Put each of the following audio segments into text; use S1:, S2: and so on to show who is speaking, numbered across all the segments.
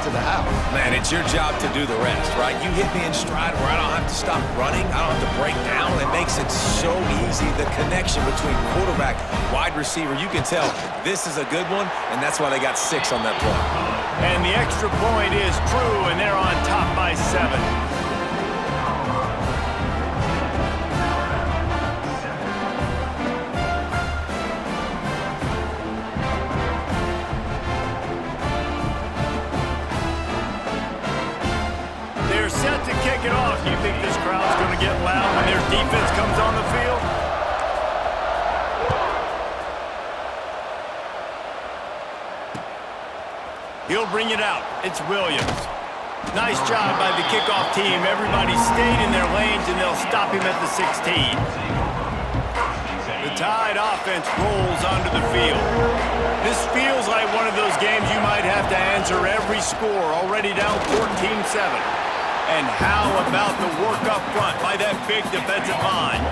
S1: to the house.
S2: Man, it's your job to do the rest, right? You hit me in stride where I don't have to stop running. I don't have to break down. It makes it so easy. The connection between quarterback, wide receiver, you can tell this is a good one, and that's why they got 6 on that play.
S3: And the extra point is true, and they're on top by 7. Set to kick it off. You think this crowd's going to get loud when their defense comes on the field? He'll bring it out. It's Williams. Nice job by the kickoff team. Everybody stayed in their lanes, and they'll stop him at the 16. The Tide offense rolls onto the field. This feels like one of those games you might have to answer every score. Already down 14-7. And how about the work up front by that big defensive line?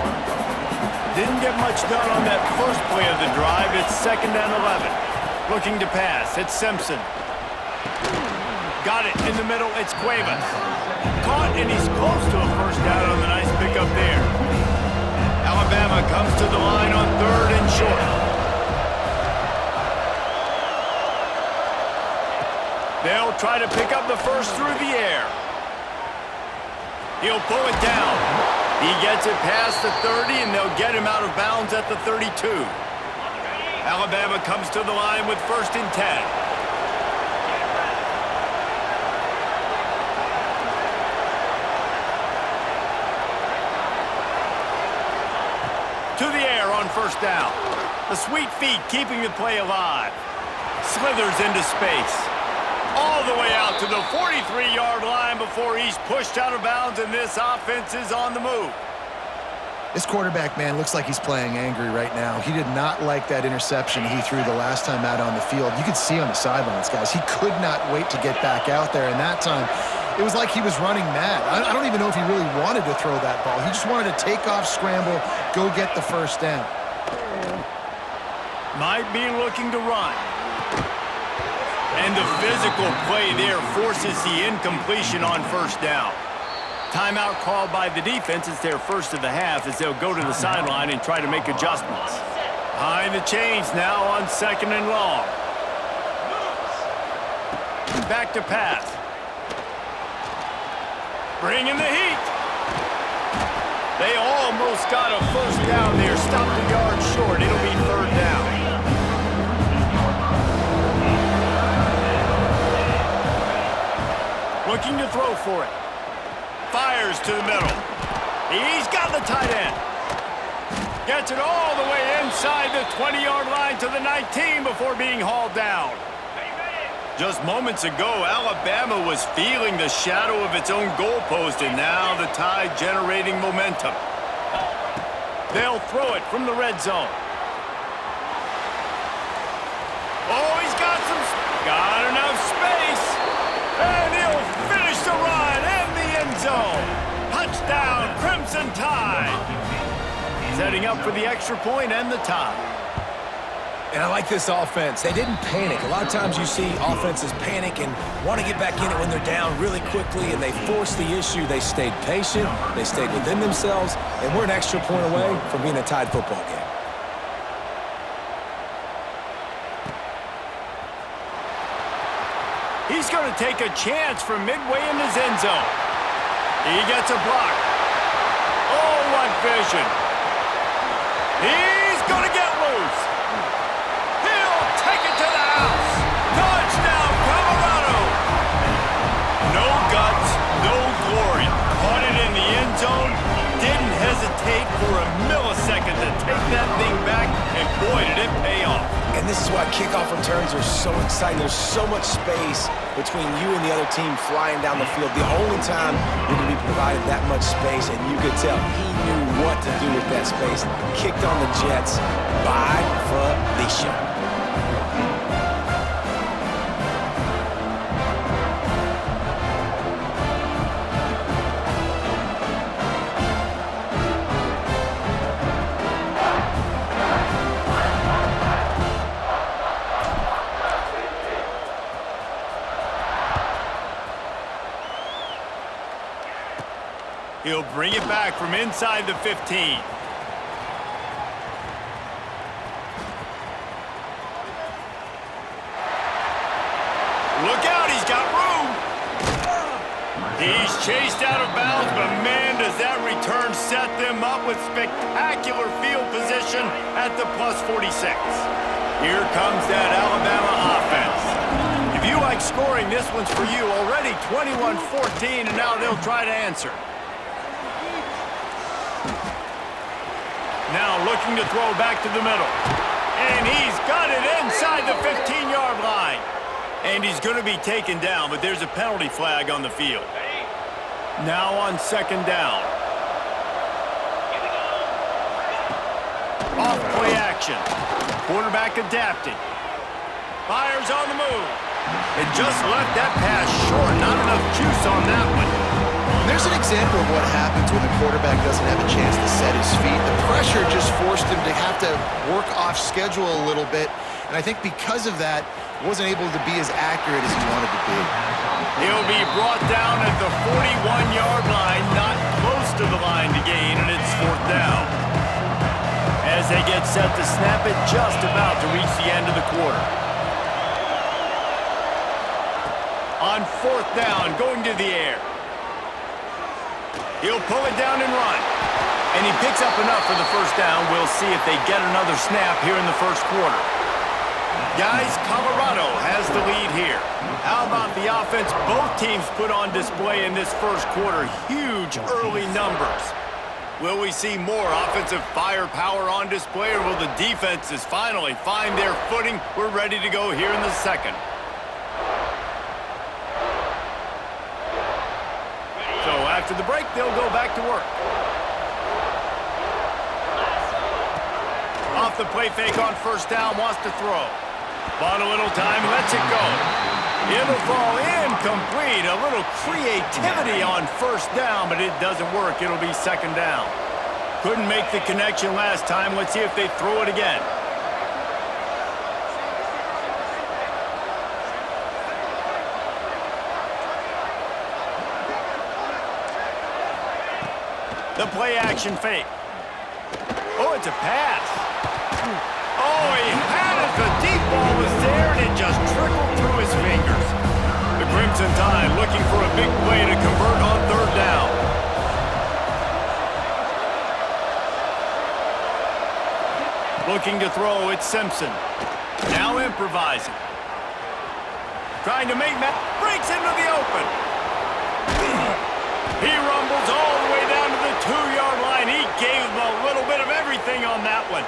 S3: Didn't get much done on that first play of the drive. It's 2nd and 11. Looking to pass. It's Simpson. Got it in the middle. It's Cuevas. Caught, and he's close to a first down on the nice pickup there. Alabama comes to the line on 3rd and short. They'll try to pick up the first through the air. He'll pull it down. He gets it past the 30, and they'll get him out of bounds at the 32. Alabama comes to the line with 1st and 10. To the air on 1st down. The sweet feet keeping the play alive. Slithers into space. All the way out to the 43-yard line before he's pushed out of bounds, and this offense is on the move.
S1: This quarterback, man, looks like he's playing angry right now. He did not like that interception he threw the last time out on the field. You could see on the sidelines, guys. He could not wait to get back out there, and that time it was like he was running mad. I don't even know if he really wanted to throw that ball. He just wanted to take off, scramble, go get the first down.
S3: Might be looking to run. And the physical play there forces the incompletion on 1st down. Timeout called by the defense. It's their first of the half as they'll go to the sideline and try to make adjustments. Behind the chains now on 2nd and long. Back to pass. Bringing the heat. They almost got a first down there. Stopped a yard short. It'll be 3rd down. Looking to throw for it. Fires to the middle. He's got the tight end. Gets it all the way inside the 20-yard line to the 19 before being hauled down. Just moments ago, Alabama was feeling the shadow of its own goalpost, and now the Tide generating momentum. They'll throw it from the red zone. Oh, he's got enough space. And he'll finish the run in the end zone. Touchdown, Crimson Tide. Setting up for the extra point and the tie.
S2: And I like this offense. They didn't panic. A lot of times you see offenses panic and want to get back in it when they're down really quickly, and they forced the issue. They stayed patient. They stayed within themselves, and we're an extra point away from being a tied football game.
S3: He's going to take a chance from midway in his end zone. He gets a block. Oh, what vision. He's going to get loose. He'll take it to the house. Touchdown, Colorado. No guts, no glory. Caught it in the end zone. Didn't hesitate for a millisecond to take that thing back, and boy, did it pay off.
S2: And this is why kickoff returns are so exciting. There's so much space between you and the other team flying down the field. The only time you're going to be provided that much space, and you could tell he knew what to do with that space. Kicked on the Jets by Felicia.
S3: He'll bring it back from inside the 15. Look out, he's got room. He's chased out of bounds, but man, does that return set them up with spectacular field position at the +46. Here comes that Alabama offense. If you like scoring, this one's for you. Already 21-14, and now they'll try to answer. Now looking to throw back to the middle. And he's got it inside the 15-yard line. And he's going to be taken down, but there's a penalty flag on the field. Now on second down. Off play action. Quarterback adapted. Fires on the move. And just left that pass short. Not enough juice on that one.
S1: There's an example of what happens when the quarterback doesn't have a chance to set his feet. The pressure just forced him to have to work off schedule a little bit. And I think because of that, wasn't able to be as accurate as he wanted to be.
S3: He'll be brought down at the 41-yard line, not close to the line to gain, and it's fourth down. As they get set to snap it, just about to reach the end of the quarter. On fourth down, going to the air. He'll pull it down and run. And he picks up enough for the first down. We'll see if they get another snap here in the first quarter. Guys, Colorado has the lead here. How about the offense both teams put on display in this first quarter? Huge early numbers. Will we see more offensive firepower on display, or will the defenses finally find their footing? We're ready to go here in the second. So after the break, they'll go back to work. Off the play fake on first down, wants to throw. Bought a little time, lets it go. It'll fall incomplete. A little creativity on first down, but it doesn't work. It'll be second down. Couldn't make the connection last time. Let's see if they throw it again. The play action fake. Oh, it's a pass. Oh, he had it. The deep ball was there, and it just trickled through his fingers. The Crimson Tide looking for a big play to convert on third down. Looking to throw, it's Simpson. Now improvising. Trying to make breaks into the open. He rumbles all the way down to the 2-yard line. He gave him a little bit of everything on that one.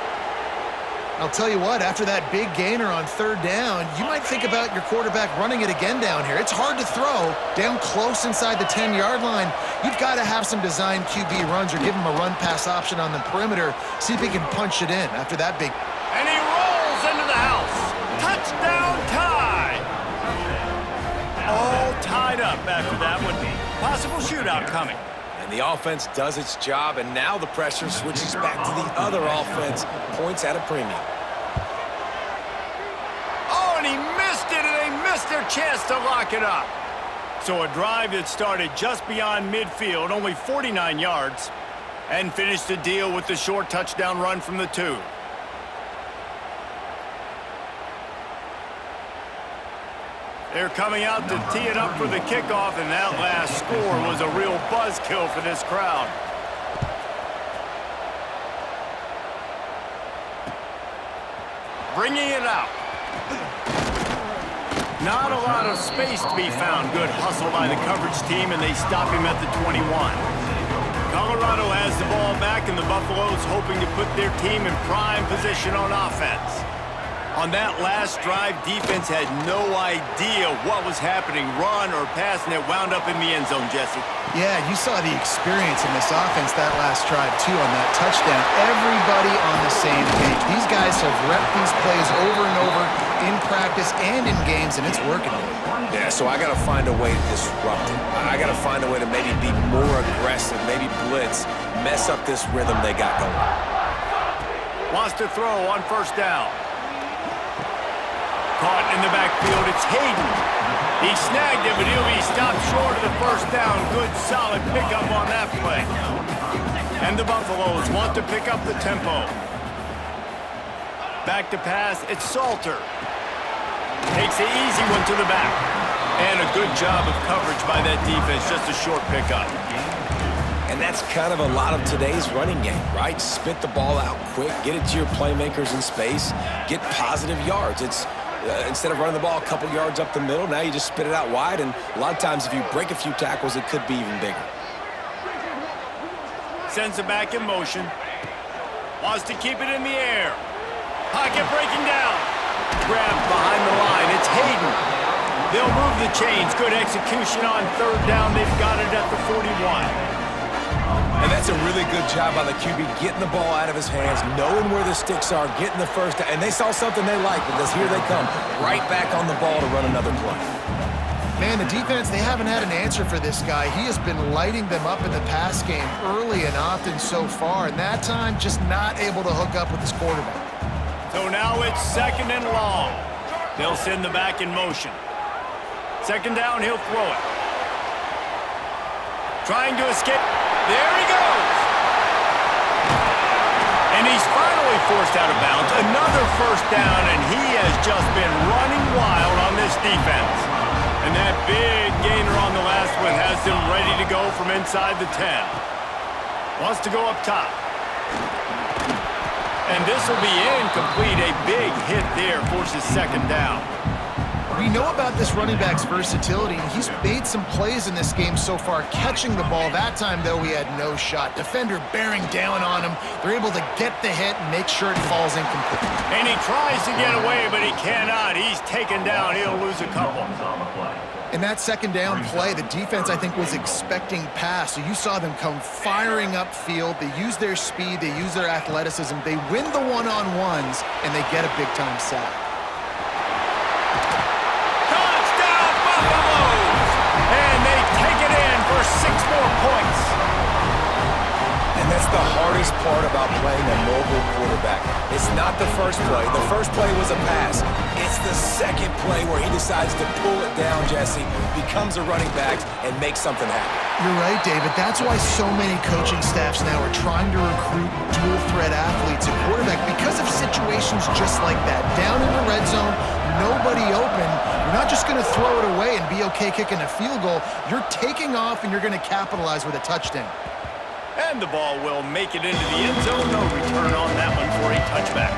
S1: I'll tell you what, after that big gainer on third down, you might think about your quarterback running it again down here. It's hard to throw down close inside the 10-yard line. You've got to have some design QB runs or give him a run-pass option on the perimeter. See if he can punch it in after that big.
S3: And he rolls into the house. Touchdown tie. All tied up after that one. Possible shootout coming.
S2: And the offense does its job, and now the pressure switches back to the other offense. Points at a premium.
S3: Oh, and he missed it, and they missed their chance to lock it up. So a drive that started just beyond midfield, only 49 yards, and finished the deal with the short touchdown run from the 2. They're coming out to tee it up for the kickoff, and that last score was a real buzzkill for this crowd. Bringing it out. Not a lot of space to be found. Good hustle by the coverage team, and they stop him at the 21. Colorado has the ball back, and the Buffaloes hoping to put their team in prime position on offense. On that last drive, defense had no idea what was happening, run or pass, and it wound up in the end zone, Jesse.
S1: Yeah, you saw the experience in this offense that last drive, too, on that touchdown. Everybody on the same page. These guys have repped these plays over and over in practice and in games, and it's working.
S2: Yeah, so I got to find a way to disrupt it. I got to find a way to maybe be more aggressive, maybe blitz, mess up this rhythm they got going.
S3: Wants to throw on first down. Caught in the backfield, it's Hayden. He snagged it, but he'll be stopped short of the first first down. Good, solid pickup on that play. And the Buffaloes want to pick up the tempo. Back to pass, it's Salter. Takes the easy one to the back. And a good job of coverage by that defense, just a short pickup.
S2: And that's kind of a lot of today's running game, right? Spit the ball out quick, get it to your playmakers in space, get positive yards. It's instead of running the ball a couple yards up the middle, now you just spit it out wide, and a lot of times if you break a few tackles, it could be even bigger.
S3: Sends it back in motion. Wants to keep it in the air. Pocket breaking down. Grabbed behind the line. It's Hayden. They'll move the chains. Good execution on third down. They've got it at the 41.
S2: And that's a really good job by the QB, getting the ball out of his hands, knowing where the sticks are, getting the first down. And they saw something they liked because here they come, right back on the ball to run another play.
S1: Man, the defense, they haven't had an answer for this guy. He has been lighting them up in the pass game early and often so far, and that time just not able to hook up with his quarterback.
S3: So now it's second and long. They'll send the back in motion. Second down, he'll throw it. Trying to escape. There he goes. And he's finally forced out of bounds. Another first down, and he has just been running wild on this defense. And that big gainer on the last one has him ready to go from inside the 10. Wants to go up top. And this will be incomplete. A big hit there forces second down.
S1: We know about this running back's versatility, and he's made some plays in this game so far, catching the ball. That time, though, he had no shot. Defender bearing down on him. They're able to get the hit and make sure it falls incomplete.
S3: And he tries to get away, but he cannot. He's taken down. He'll lose a couple.
S1: In that second down play, the defense, I think, was expecting pass. So you saw them come firing upfield. They use their speed. They use their athleticism. They win the one-on-ones, and they get a big-time sack.
S3: Touchdown, Buffaloes! And they take it in for 6 more points.
S2: And that's the hardest part about playing a mobile quarterback. It's not the first play. The first play was a pass. It's the second play where he decides to pull it down, Jesse, becomes a running back, and makes something happen.
S1: You're right, David. That's why so many coaching staffs now are trying to recruit dual-threat athletes at quarterback because of situations just like that. Down in the red zone, nobody open. You're not just going to throw it away and be okay kicking a field goal. You're taking off, and you're going to capitalize with a touchdown.
S3: And the ball will make it into the end zone. No return on that one for a touchback.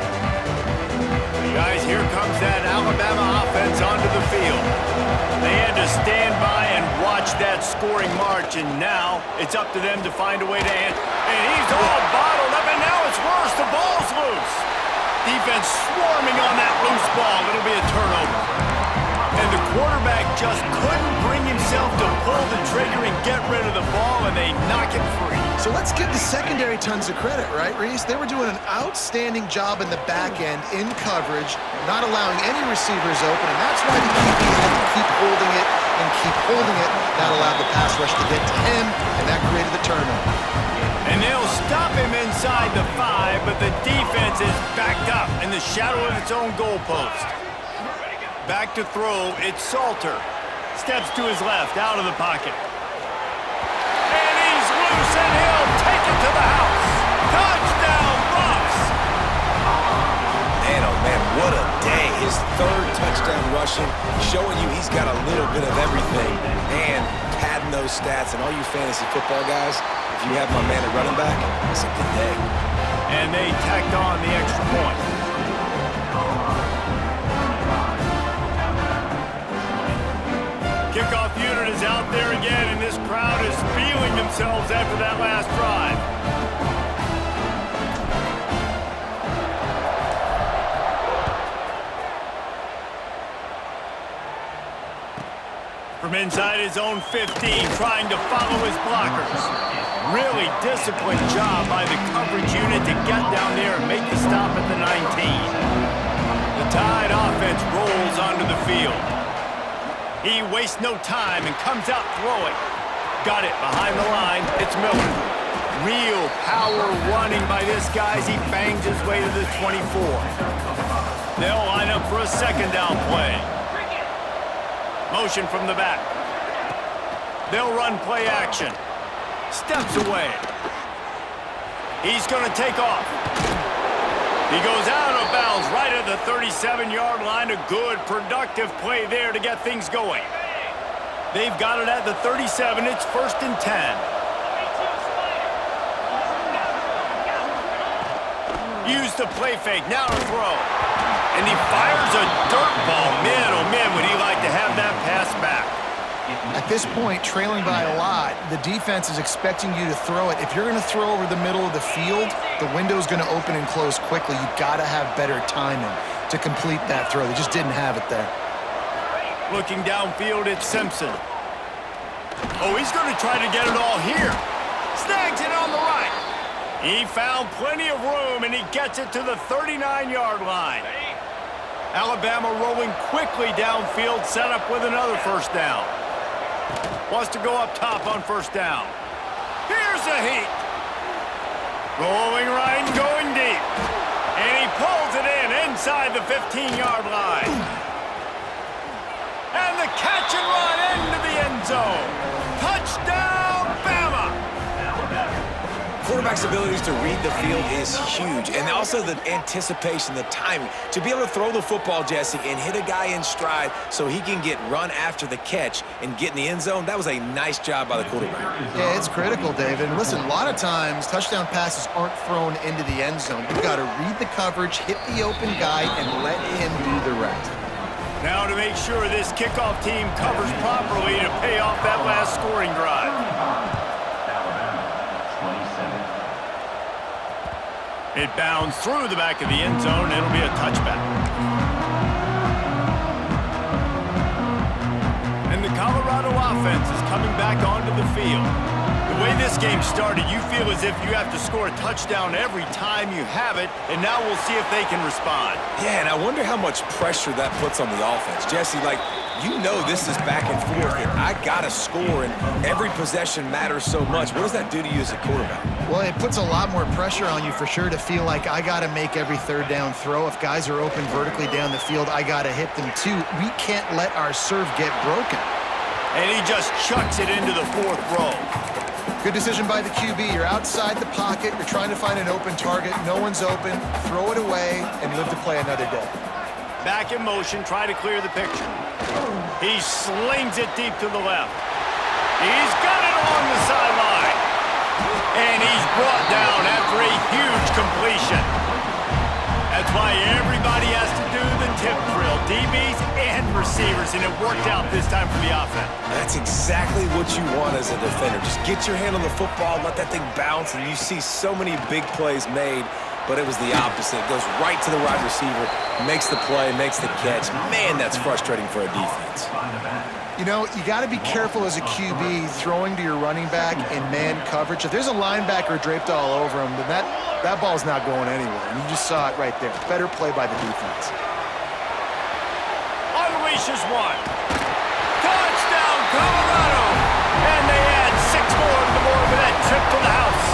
S3: Guys, here comes that Alabama offense onto the field. They had to stand by and watch that scoring march, and now it's up to them to find a way to end. And he's all bottled up, and now it's worse. The ball's loose. Defense swarming on that loose ball. It'll be a turnover. And the quarterback just couldn't bring himself to pull the trigger and get rid of the ball, and they knock it free.
S1: So let's give the secondary tons of credit, right, Reese? They were doing an outstanding job in the back end, in coverage, not allowing any receivers open, and that's why the QB had to keep holding it and keep holding it. That allowed the pass rush to get to him, and that created the turnover.
S3: And they'll stop him inside the 5, but the defense is backed up in the shadow of its own goalpost. Back to throw, it's Salter. Steps to his left, out of the pocket. And he's loose, and he'll take it to the house. Touchdown, Buffs!
S2: Man, oh man, what a day. His third touchdown rushing, showing you he's got a little bit of everything. And padding those stats, and all you fantasy football guys, if you have my man at running back, it's a good day.
S3: And they tacked on the extra point. Kickoff unit is out there again, and this crowd is feeling themselves after that last drive. From inside his own 15, trying to follow his blockers. Really disciplined job by the coverage unit to get down there and make the stop at the 19. The Tide offense rolls onto the field. He wastes no time and comes out throwing. Got it behind the line. It's Miller. Real power running by this guy as he bangs his way to the 24. They'll line up for a second down play. Motion from the back. They'll run play action. Steps away. He's going to take off. He goes out of bounds right at the 37-yard line. A good, productive play there to get things going. They've got it at the 37. It's 1st and 10. Use the play fake. Now to throw. And he fires a dirt ball. Man, oh man, would he like to have that pass back.
S1: At this point, trailing by a lot, the defense is expecting you to throw it. If you're going to throw over the middle of the field, the window's going to open and close quickly. You've got to have better timing to complete that throw. They just didn't have it there.
S3: Looking downfield, it's Simpson. Oh, he's going to try to get it all here. Snags it on the right. He found plenty of room, and he gets it to the 39-yard line. Alabama rolling quickly downfield, set up with another first down. Wants to go up top on first down. Here's a heat. Going right and going deep. And he pulls it in inside the 15-yard line. And the catch and run into the end zone. Touchdown, Bama!
S2: Quarterback's abilities to read the field is huge, and also the anticipation, the timing. To be able to throw the football, Jesse, and hit a guy in stride so he can get run after the catch and get in the end zone, that was a nice job by the quarterback.
S1: Yeah, it's critical, David. And listen, a lot of times, touchdown passes aren't thrown into the end zone. You've got to read the coverage, hit the open guy, and let him do the rest.
S3: Now to make sure this kickoff team covers properly to pay off that last scoring drive. It bounds through the back of the end zone. It'll be a touchback. And the Colorado offense is coming back onto the field. The way this game started, you feel as if you have to score a touchdown every time you have it, and now we'll see if they can respond.
S2: Yeah, and I wonder how much pressure that puts on the offense. Jesse, you know this is back and forth, and I got to score, and every possession matters so much. What does that do to you as a quarterback?
S1: Well, it puts a lot more pressure on you for sure to feel like I got to make every third down throw. If guys are open vertically down the field, I got to hit them too. We can't let our serve get broken.
S3: And he just chucks it into the 4th row.
S1: Good decision by the QB. You're outside the pocket. You're trying to find an open target. No one's open. Throw it away and live to play another day.
S3: Back in motion, try to clear the picture. He slings it deep to the left. He's got it along the sideline. And he's brought down after a huge completion. That's why everybody has to do the tip drill, DBs and receivers, and it worked out this time for the offense.
S2: That's exactly what you want as a defender. Just get your hand on the football, let that thing bounce, and you see so many big plays made, but it was the opposite. It goes right to the wide receiver, makes the play, makes the catch. Man, that's frustrating for a defense.
S1: You know, you got to be careful as a QB throwing to your running back in man coverage. If there's a linebacker draped all over him, then that ball's not going anywhere. And you just saw it right there. Better play by the defense.
S3: Unleashes one. Touchdown, Colorado! And they add 6 more to the board with that trip to the house.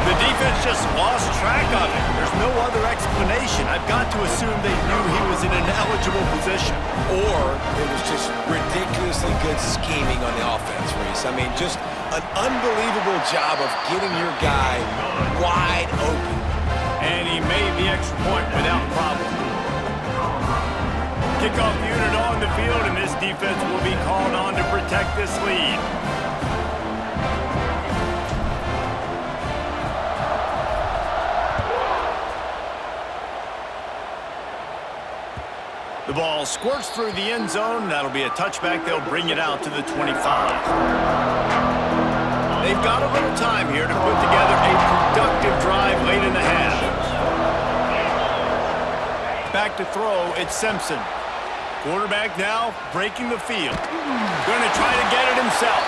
S3: The defense just lost track of it. There's no other explanation. I've got to assume they knew he was in an eligible position.
S2: Or it was just ridiculously good scheming on the offense, Reese. I mean, just an unbelievable job of getting your guy wide open.
S3: And he made the extra point without problem. Kickoff unit on the field, and this defense will be called on to protect this lead. The ball squirts through the end zone. That'll be a touchback. They'll bring it out to the 25. They've got a little time here to put together a productive drive late in the half. Back to throw, it's Simpson. Quarterback now breaking the field. Going to try to get it himself.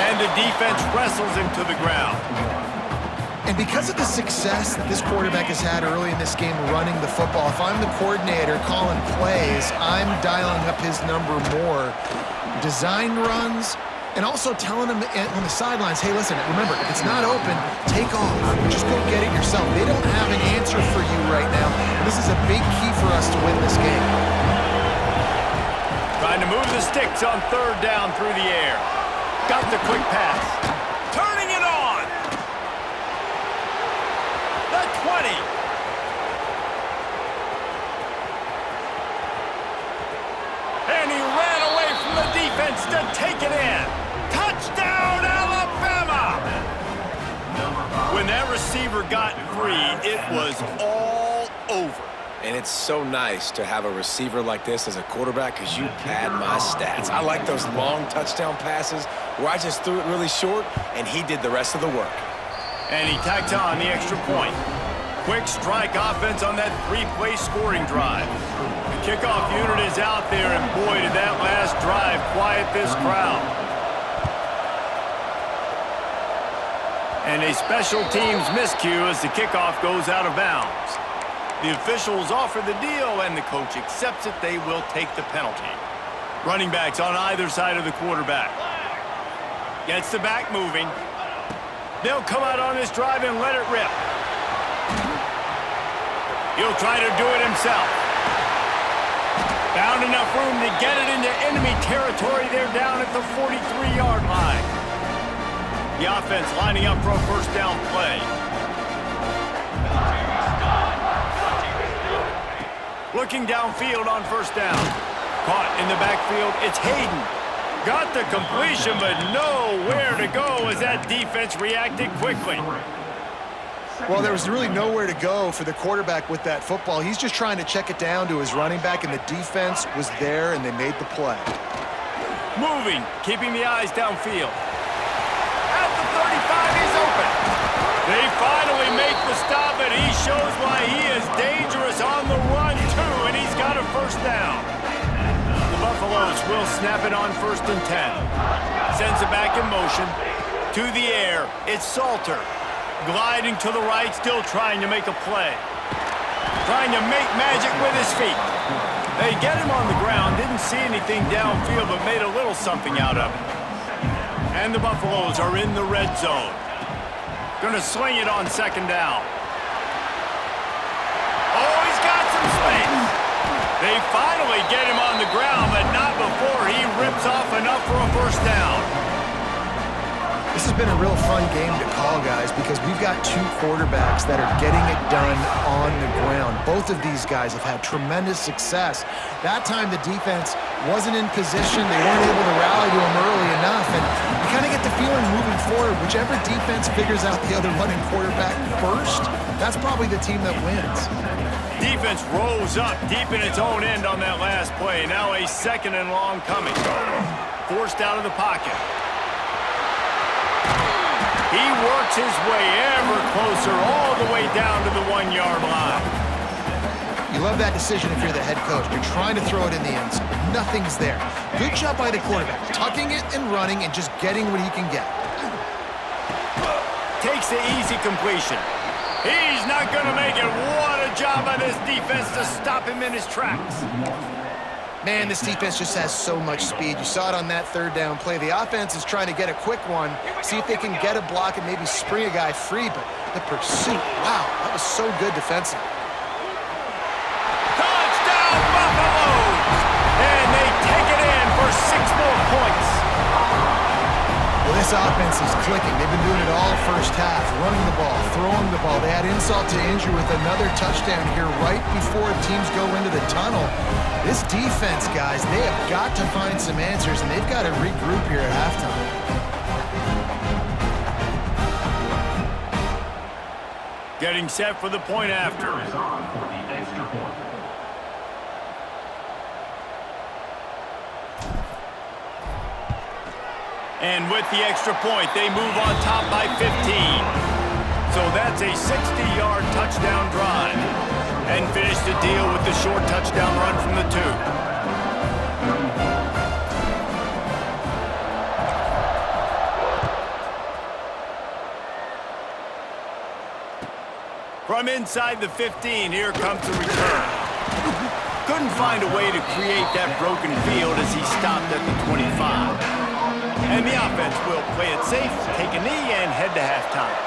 S3: And the defense wrestles him to the ground.
S1: And because of the success that this quarterback has had early in this game running the football, if I'm the coordinator calling plays, I'm dialing up his number more. Design runs, and also telling him on the sidelines, hey, listen, remember, if it's not open, take off. Just go get it yourself. They don't have an answer for you right now. This is a big key for us to win this game.
S3: Trying to move the sticks on third down through the air. Got the quick pass. Turning it on. The 20. And he ran away from the defense to take it in. Touchdown, Alabama! When that receiver got free, it was all over.
S2: And it's so nice to have a receiver like this as a quarterback because you pad my stats. I like those long touchdown passes where I just threw it really short and he did the rest of the work.
S3: And he tacked on the extra point. Quick strike offense on that three-play scoring drive. The kickoff unit is out there, and boy, did that last drive quiet this crowd. And a special teams miscue as the kickoff goes out of bounds. The officials offer the deal, and the coach accepts it. They will take the penalty. Running backs on either side of the quarterback. Gets the back moving. They'll come out on this drive and let it rip. He'll try to do it himself. Found enough room to get it into enemy territory. They're down at the 43-yard line. The offense lining up for a first down play. Looking downfield on first down. Caught in the backfield, it's Hayden. Got the completion, but nowhere to go as that defense reacted quickly.
S1: Well, there was really nowhere to go for the quarterback with that football. He's just trying to check it down to his running back, and the defense was there, and they made the play.
S3: Moving, keeping the eyes downfield. At the 35, he's open. They finally make the stop, and he shows why he is dangerous on the run, too, and he's got a first down. The Buffaloes will snap it on 1st and 10. Sends it back in motion. To the air, it's Salter. Gliding to the right, still trying to make a play. Trying to make magic with his feet. They get him on the ground, didn't see anything downfield, but made a little something out of it. And the Buffaloes are in the red zone. Gonna swing it on 2nd down. Oh, he's got some space. They finally get him on the ground, but not before he rips off enough for a first down.
S1: This has been a real fun game to call, guys, because we've got two quarterbacks that are getting it done on the ground. Both of these guys have had tremendous success. That time the defense wasn't in position. They weren't able to rally to him early enough, and you kind of get the feeling moving forward, whichever defense figures out the other running quarterback first, that's probably the team that wins.
S3: Defense rose up deep in its own end on that last play. Now a 2nd and long coming. Forced out of the pocket. He works his way ever closer all the way down to the 1-yard line.
S1: You love that decision if you're the head coach. You're trying to throw it in the end zone. Nothing's there. Good job by the quarterback, tucking it and running and just getting what he can get.
S3: Takes the easy completion. He's not going to make it. What a job by this defense to stop him in his tracks.
S1: Man, this defense just has so much speed. You saw it on that 3rd down play. The offense is trying to get a quick one, see if they can get a block and maybe spring a guy free, but the pursuit, wow, that was so good defensively.
S3: Touchdown, Buffaloes! And they take it in for 6 more points.
S1: Well, this offense is clicking. They've been doing it all first half, running the ball, throwing the ball. They had insult to injury with another touchdown here right before teams go into the tunnel. This defense, guys, they have got to find some answers, and they've got to regroup here at halftime.
S3: Getting set for the point after. And with the extra point, they move on top by 15. So that's a 60-yard touchdown drive. And finish the deal with the short touchdown run from the 2. From inside the 15, here comes the return. Couldn't find a way to create that broken field as he stopped at the 25. And the offense will play it safe, take a knee, and head to halftime.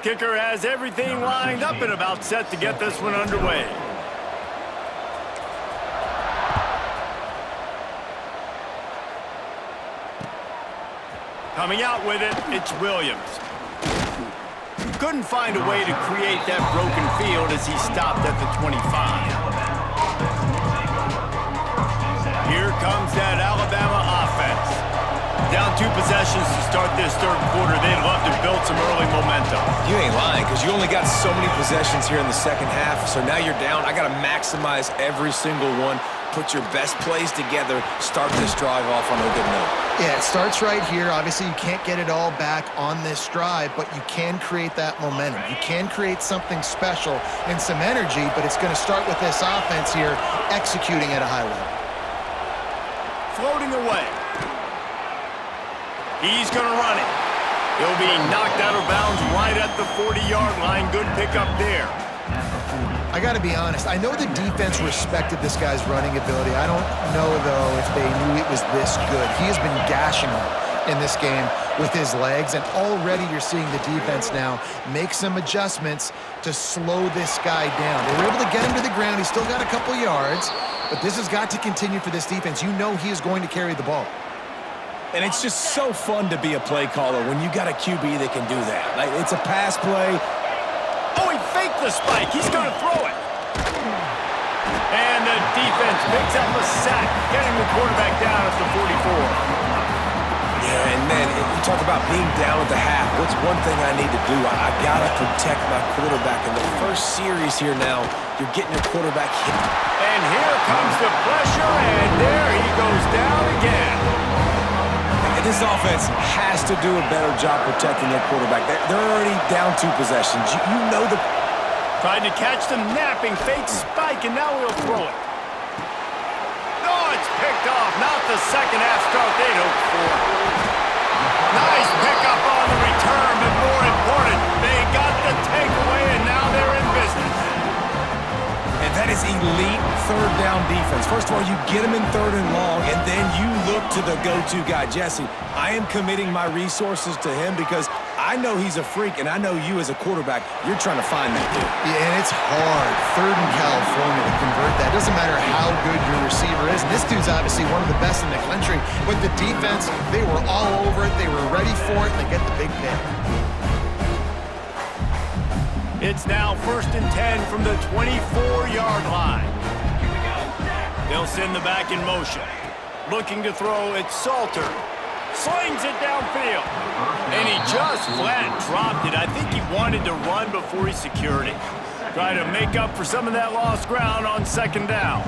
S3: Kicker has everything lined up and about set to get this one underway. Coming out with it, it's Williams. Couldn't find a way to create that broken field as he stopped at the 25. Here comes that Alabama offense. Down 2 possessions to start this third quarter. They'd love to build some early momentum.
S2: You ain't lying, because you only got so many possessions here in the second half, so now you're down. I got to maximize every single one, put your best plays together, start this drive off on a good note.
S1: Yeah, it starts right here. Obviously, you can't get it all back on this drive, but you can create that momentum. You can create something special and some energy, but it's going to start with this offense here executing at a high level.
S3: Floating away. He's going to run it. He'll be knocked out of bounds right at the 40-yard line. Good pickup there.
S1: I got to be honest. I know the defense respected this guy's running ability. I don't know, though, if they knew it was this good. He has been gashing them in this game with his legs, and already you're seeing the defense now make some adjustments to slow this guy down. They were able to get him to the ground. He's still got a couple yards, but this has got to continue for this defense. You know he is going to carry the ball.
S2: And it's just so fun to be a play caller when you got a QB that can do that. Like, it's a pass play.
S3: Oh, he faked the spike. He's going to throw it. And the defense picks up a sack, getting the quarterback down at the 44.
S2: Yeah, and man, you talk about being down at the half. What's one thing I need to do? I got to protect my quarterback. In the first series here now, you're getting your quarterback hit.
S3: And here comes the pressure, and there he goes down again.
S2: This offense has to do a better job protecting their quarterback. They're already down 2 possessions. You know the...
S3: Tried to catch them napping, fake spike, and now he'll throw it. No, it's picked off. Not the second half start they'd hoped for. Nice pickup on the return, but more important, they got the takeaway, and now they're in business.
S2: And that is elite third down defense. First of all, you get him in 3rd and long, and then you look to the go-to guy, Jesse. I am committing my resources to him because I know he's a freak, and I know you as a quarterback, you're trying to find that dude.
S1: Yeah, and it's hard, 3rd in California, to convert that. It doesn't matter how good your receiver is. And this dude's obviously one of the best in the country. But the defense, they were all over it. They were ready for it, and they get the big pick.
S3: It's now 1st and 10 from the 24-yard line. They'll send the back in motion. Looking to throw, it's Salter. Slings it downfield. And he just flat dropped it. I think he wanted to run before he secured it. Trying to make up for some of that lost ground on 2nd down.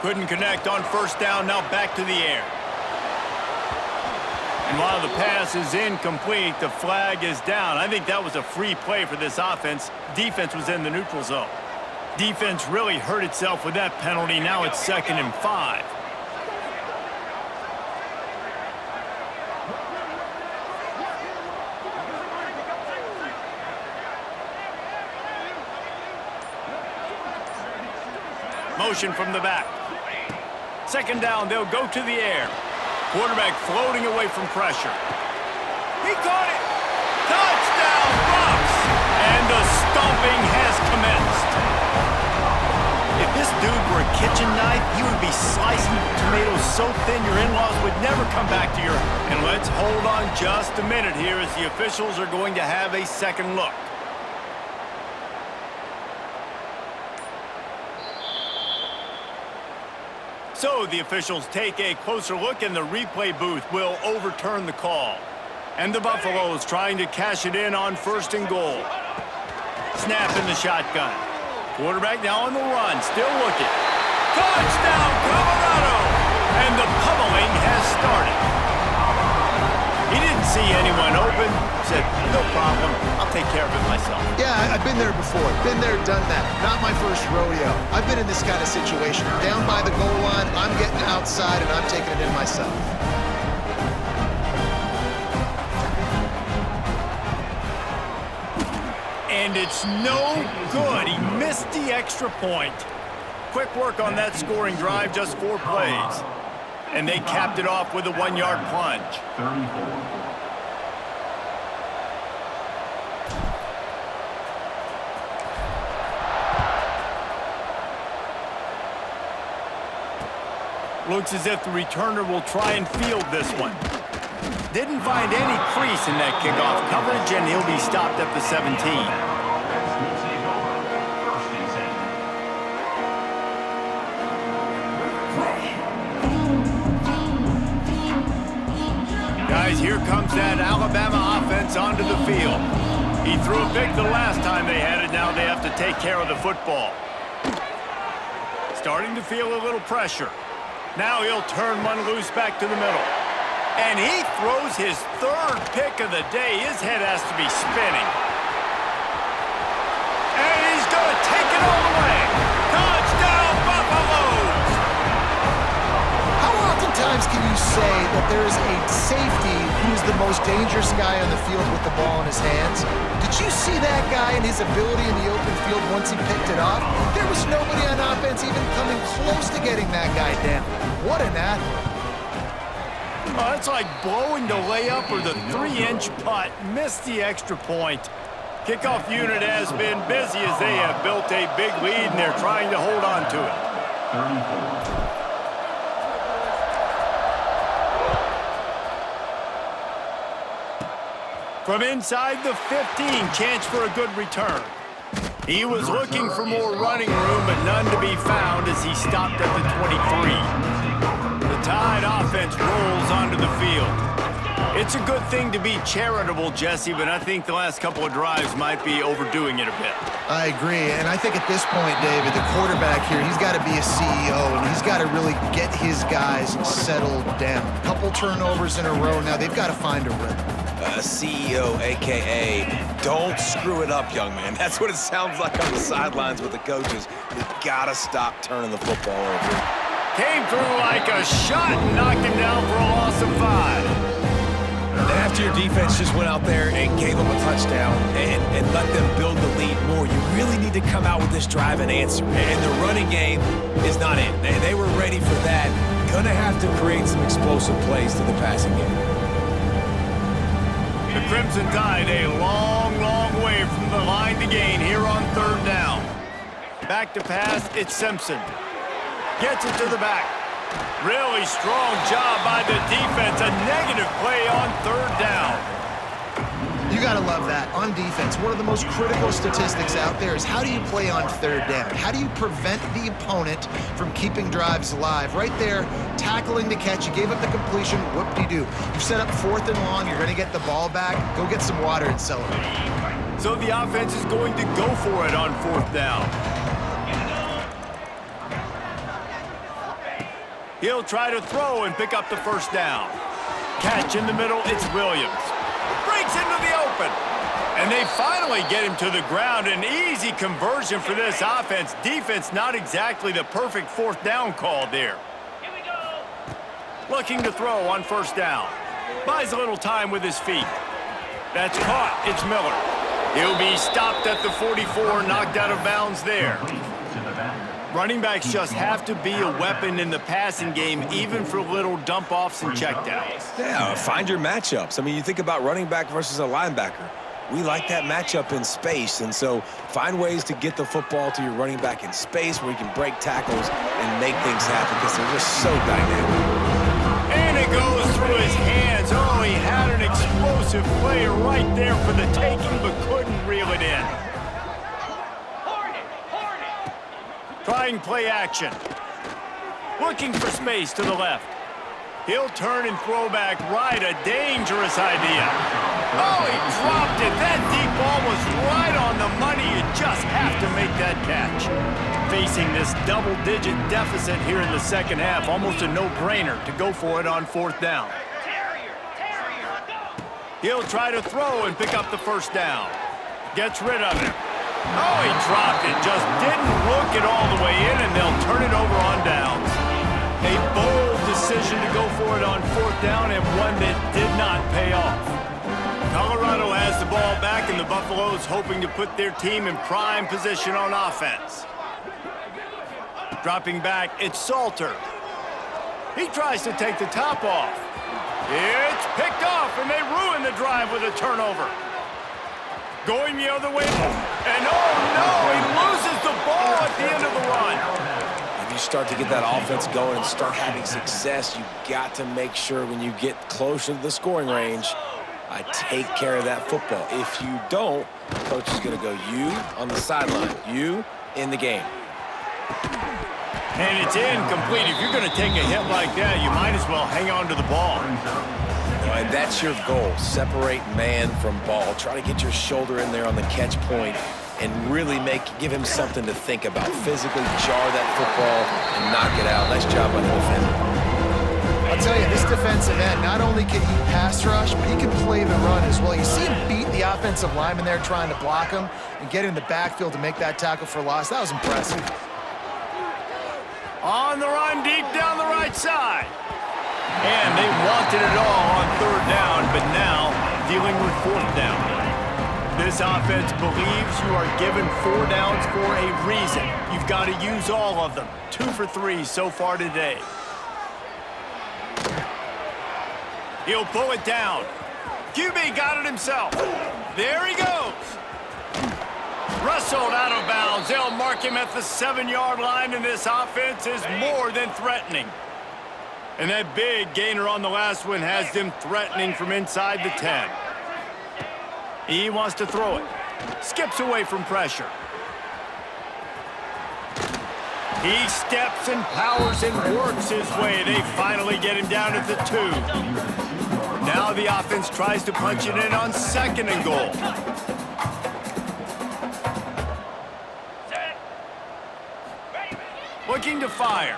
S3: Couldn't connect on 1st down, now back to the air. And while the pass is incomplete, the flag is down. I think that was a free play for this offense. Defense was in the neutral zone. Defense really hurt itself with that penalty. Now it's 2nd and 5. Motion from the back. 2nd down, they'll go to the air. Quarterback floating away from pressure. He caught it! Touchdown, Bucs! And the stomping has commenced. If this dude were a kitchen knife, you would be slicing tomatoes so thin your in-laws would never come back to your... And let's hold on just a minute here as the officials are going to have a second look. So the officials take a closer look, and the replay booth will overturn the call. And the Buffaloes trying to cash it in on 1st and goal. Snap in the shotgun. Quarterback now on the run, still looking. Touchdown, Colorado! And the pummeling has started. He didn't see anyone open. Said, no problem, I'll take care of it myself.
S1: Yeah, I've been there before. Been there, done that. Not my first rodeo. I've been in this kind of situation. Down by the goal line, I'm getting outside, and I'm taking it in myself.
S3: And it's no good. He missed the extra point. Quick work on that scoring drive, just 4 plays. And they capped it off with a 1-yard plunge. Looks as if the returner will try and field this one. Didn't find any crease in that kickoff coverage, and he'll be stopped at the 17. Guys, here comes that Alabama offense onto the field. He threw a pick the last time they had it. Now they have to take care of the football. Starting to feel a little pressure. Now he'll turn one loose back to the middle. And he throws his third pick of the day. His head has to be spinning. And he's going to take it all the way. Touchdown, Buffaloes!
S1: How oftentimes can you say that there is a safety who's the most dangerous guy on the field with the ball in his hands? Did you see that guy and his ability in the open field once he picked it off? There was nobody on offense even coming close to getting that guy down. What an athlete.
S3: Oh, it's like blowing the layup or the 3-inch putt. Missed the extra point. Kickoff unit has been busy as they have built a big lead and they're trying to hold on to it. From inside the 15, chance for a good return. He was looking for more running room, but none to be found as he stopped at the 23. The Tide offense rolls onto the field. It's a good thing to be charitable, Jesse, but I think the last couple of drives might be overdoing it a bit.
S1: I agree, and I think at this point, David, the quarterback here, he's got to be a CEO, and he's got to really get his guys settled down. A couple turnovers in a row now. They've got to find a rhythm.
S2: CEO, a.k.a. don't screw it up, young man. That's what it sounds like on the sidelines with the coaches. You gotta stop turning the football over.
S3: Came through like a shot and knocked him down for a loss of 5.
S2: And after your defense just went out there and gave them a touchdown and let them build the lead more, you really need to come out with this drive and answer. And the running game is not in. They were ready for that. Gonna have to create some explosive plays to the passing game.
S3: The Crimson Tide a long, long way from the line to gain here on 3rd down. Back to pass, it's Simpson. Gets it to the back. Really strong job by the defense. A negative play on 3rd down.
S1: You got to love that. On defense, one of the most critical statistics out there is how do you play on 3rd down? How do you prevent the opponent from keeping drives alive? Right there, tackling the catch. You gave up the completion. Whoop-de-doo. You've set up 4th and long. You're going to get the ball back. Go get some water and celebrate.
S3: So the offense is going to go for it on 4th down. He'll try to throw and pick up the 1st down. Catch in the middle, it's Williams. Breaks into the open. And they finally get him to the ground. An easy conversion for this offense. Defense not exactly the perfect 4th down call there. Here we go. Looking to throw on 1st down. Buys a little time with his feet. That's caught. It's Miller. He'll be stopped at the 44, knocked out of bounds there. Running backs just have to be a weapon in the passing game, even for little dump-offs and checkdowns.
S2: Yeah, find your matchups. I mean, you think about running back versus a linebacker. We like that matchup in space, and so find ways to get the football to your running back in space where you can break tackles and make things happen because they're just so dynamic.
S3: And it goes through his hands. Oh, he had an explosive play right there for the taking, but couldn't reel it in. Trying play action. Looking for space to the left. He'll turn and throw back right. A dangerous idea. Oh, he dropped it. That deep ball was right on the money. You just have to make that catch. Facing this double-digit deficit here in the 2nd half, almost a no-brainer to go for it on 4th down. He'll try to throw and pick up the 1st down. Gets rid of it. Oh, he dropped it. Just didn't look it all the way in, and they'll turn it over on downs. A bold decision to go for it on 4th down, and one that did not pay off. Colorado has the ball back, and the Buffaloes hoping to put their team in prime position on offense. Dropping back, it's Salter. He tries to take the top off. It's picked off, and they ruin the drive with a turnover. Going the other way, and oh no, he loses the ball at the end of the run.
S2: If you start to get that offense going and start having success, you got to make sure when you get closer to the scoring range, I take care of that football. If you don't, coach is going to go you on the sideline, you in the game.
S3: And it's incomplete. If you're going to take a hit like that, you might as well hang on to the ball.
S2: And that's your goal. Separate man from ball. Try to get your shoulder in there on the catch point and really give him something to think about. Physically jar that football and knock it out. Nice job by the defender.
S1: I'll tell you, this defensive end, not only can he pass rush, but he can play the run as well. You see him beat the offensive lineman there trying to block him and get in the backfield to make that tackle for loss. That was impressive.
S3: On the run, deep down the right side. And they wanted it all on third down, but now dealing with fourth down. This offense believes you are given 4 downs for a reason. You've got to use all of them. 2 for 3 so far today. He'll pull it down. QB got it himself. There he goes. Rustled out of bounds. They'll mark him at the 7-yard line, and this offense is more than threatening. And that big gainer on the last one has them threatening from inside the 10. He wants to throw it. Skips away from pressure. He steps and powers and works his way. They finally get him down at the 2. Now the offense tries to punch it in on 2nd and goal. Looking to fire.